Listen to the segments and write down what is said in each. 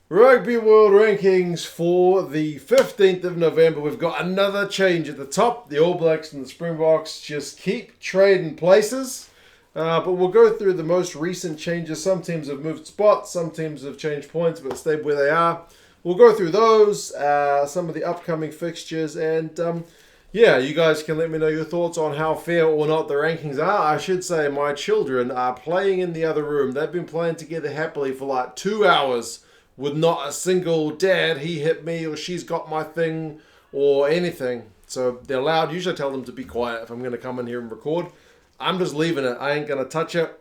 Rugby World Rankings for the 15th of November. We've got another change at the top. The All Blacks and the Springboks just keep trading places. But we'll go through the most recent changes. Some teams have moved spots, some teams have changed points, but stayed where they are. We'll go through those, some of the upcoming fixtures, and you guys can let me know your thoughts on how fair or not the rankings are. I should say my children are playing in the other room. They've been playing together happily for like 2 hours with not a single dad, he hit me, or she's got my thing, or anything. So they're loud. Usually I tell them to be quiet if I'm going to come in here and record. I'm just leaving it. I ain't going to touch it.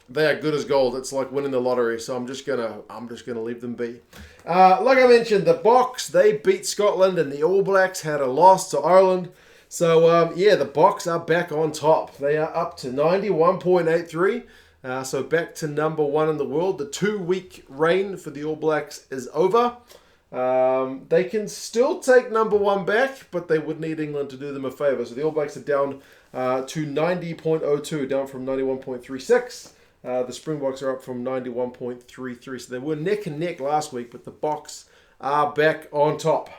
They are good as gold. It's like winning the lottery. So I'm just gonna leave them be. Like I mentioned, the Boks, they beat Scotland, and the All Blacks had a loss to Ireland. So the Boks are back on top. They are up to 91.83. So back to number one in the world. The 2-week reign for the All Blacks is over. They can still take number one back, but they would need England to do them a favour. So the All Blacks are down to 90.02, down from 91.36. The Springboks are up from 91.33. So they were neck and neck last week, but the Boks are back on top.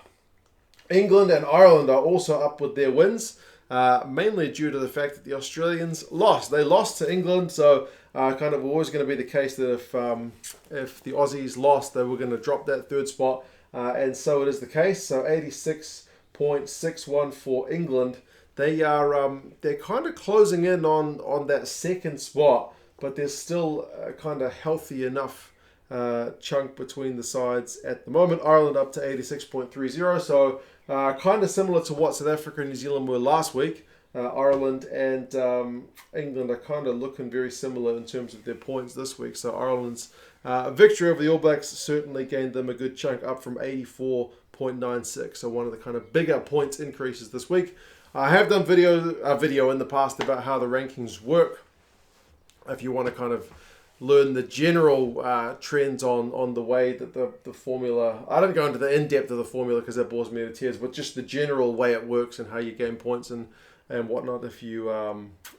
England and Ireland are also up with their wins, mainly due to the fact that the Australians lost. They lost to England, so kind of always going to be the case that if the Aussies lost, they were going to drop that third spot, and so it is the case. So 86.61 for England. They're kind of closing in on that second spot, but there's still a kind of healthy enough chunk between the sides at the moment. Ireland up to 86.30, so kind of similar to what South Africa and New Zealand were last week. Ireland and England are kind of looking very similar in terms of their points this week. So Ireland's victory over the All Blacks certainly gained them a good chunk, up from 84.96. So one of the kind of bigger points increases this week. I have done a video in the past about how the rankings work. If you want to kind of learn the general trends on the way that the formula... I don't go into the in-depth of the formula because that bores me to tears, but just the general way it works and how you gain points and whatnot, if you are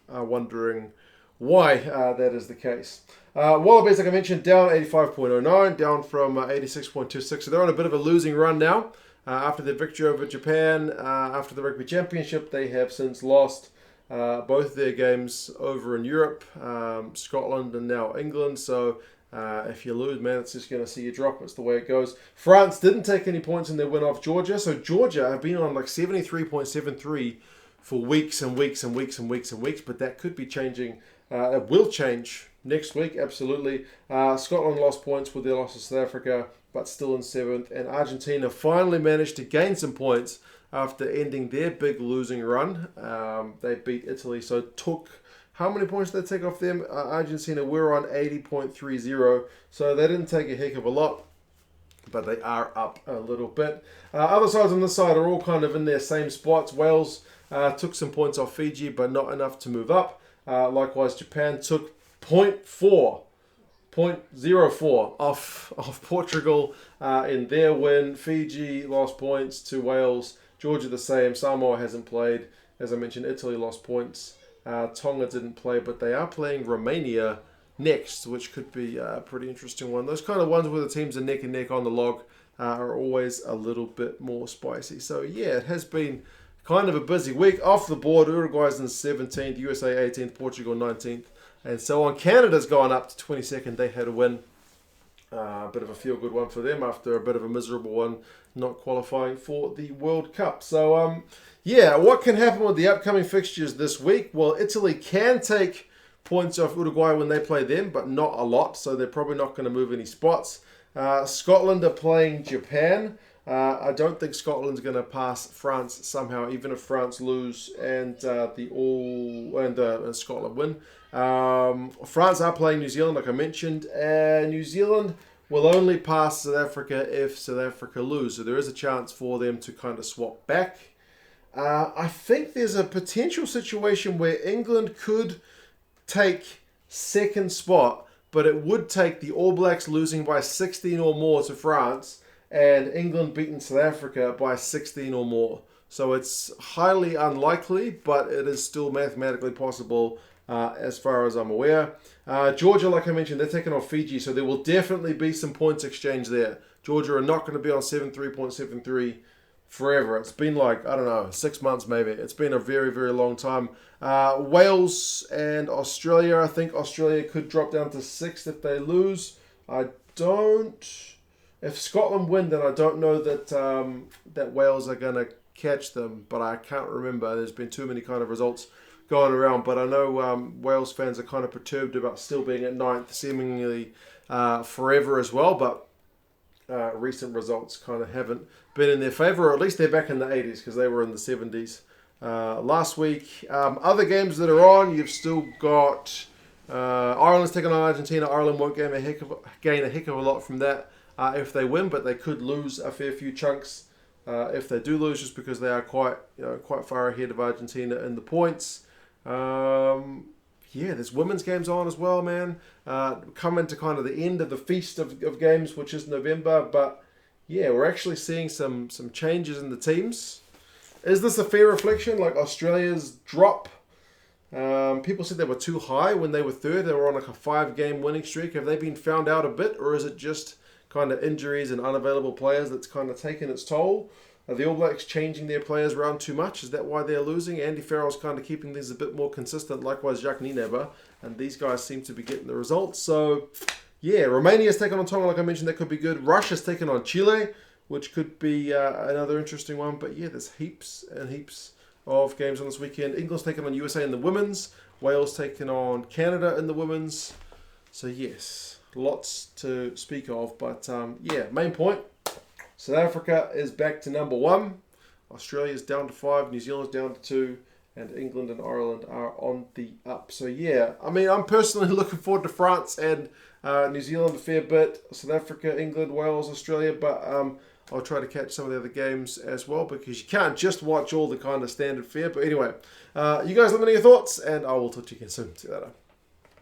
wondering why that is the case. Wallabies, like I mentioned, down 85.09, down from 86.26. So they're on a bit of a losing run now. After their victory over Japan, after the Rugby Championship, they have since lost both their games over in Europe, Scotland and now England. So if you lose, man, it's just going to see you drop. It's the way it goes. France didn't take any points in their win off Georgia. So Georgia have been on like 73.73 for weeks and weeks and weeks and weeks and weeks, but that could be changing. It will change next week, absolutely. Scotland lost points with their loss to South Africa, but still in 7th. And Argentina finally managed to gain some points after ending their big losing run. They beat Italy, so took... How many points did they take off them? Argentina were on 80.30, so they didn't take a heck of a lot, but they are up a little bit. Other sides on this side are all kind of in their same spots. Wales took some points off Fiji, but not enough to move up. Likewise, Japan took 0.04 off Portugal in their win. Fiji lost points to Wales. Georgia the same. Samoa hasn't played. As I mentioned, Italy lost points. Tonga didn't play, but they are playing Romania next, which could be a pretty interesting one. Those kind of ones where the teams are neck and neck on the log are always a little bit more spicy. So yeah, it has been kind of a busy week. Off the board, Uruguay's in 17th, USA 18th, Portugal 19th, and so on. Canada's gone up to 22nd. They had a win. A bit of a feel-good one for them after a bit of a miserable one, not qualifying for the World Cup. So, what can happen with the upcoming fixtures this week? Well, Italy can take points off Uruguay when they play them, but not a lot, so they're probably not going to move any spots. Scotland are playing Japan. I don't think Scotland's going to pass France somehow, even if France lose and Scotland win. France are playing New Zealand, like I mentioned, and New Zealand will only pass South Africa if South Africa lose. So there is a chance for them to kind of swap back. I think there's a potential situation where England could take second spot, but it would take the All Blacks losing by 16 or more to France and England beating South Africa by 16 or more. So it's highly unlikely, but it is still mathematically possible as far as I'm aware. Georgia, like I mentioned, they're taking on Fiji, so there will definitely be some points exchange there. Georgia are not going to be on 73.73 forever. It's been like, I don't know, 6 months maybe. It's been a very, very long time. Wales and Australia, I think Australia could drop down to 6th if they lose. If Scotland win, then I don't know that Wales are going to catch them, but I can't remember. There's been too many kind of results going around, but I know Wales fans are kind of perturbed about still being at 9th, seemingly forever as well, but recent results kind of haven't been in their favour, or at least they're back in the 80s because they were in the 70s last week. Other games that are on, you've still got Ireland's taking on Argentina. Ireland won't gain a heck of a lot from that if they win, but they could lose a fair few chunks if they do lose, just because they are quite far ahead of Argentina in the points. There's women's games on as well, man. Coming to kind of the end of the feast of games, which is November, but yeah, we're actually seeing some changes in the teams. Is this a fair reflection? Like Australia's drop, people said they were too high when they were third. They were on like a 5-game winning streak. Have they been found out a bit, or is it just kind of injuries and unavailable players that's kind of taken its toll? Are the All Blacks changing their players around too much? Is that why they're losing? Andy Farrell's kind of keeping things a bit more consistent, likewise Jacques Nienaber, and these guys seem to be getting the results. So, yeah, Romania's taking on Tonga, like I mentioned, that could be good. Russia's taking on Chile, which could be another interesting one. But yeah, there's heaps and heaps of games on this weekend. England's taking on USA in the women's. Wales taking on Canada in the women's. So, yes, lots to speak of. But, main point. South Africa is back to number 1. Australia's down to 5. New Zealand's down to 2. And England and Ireland are on the up. So, yeah, I mean, I'm personally looking forward to France and New Zealand a fair bit. South Africa, England, Wales, Australia. But I'll try to catch some of the other games as well, because you can't just watch all the kind of standard fare. But anyway, you guys let me know your thoughts, and I will talk to you again soon. See you later.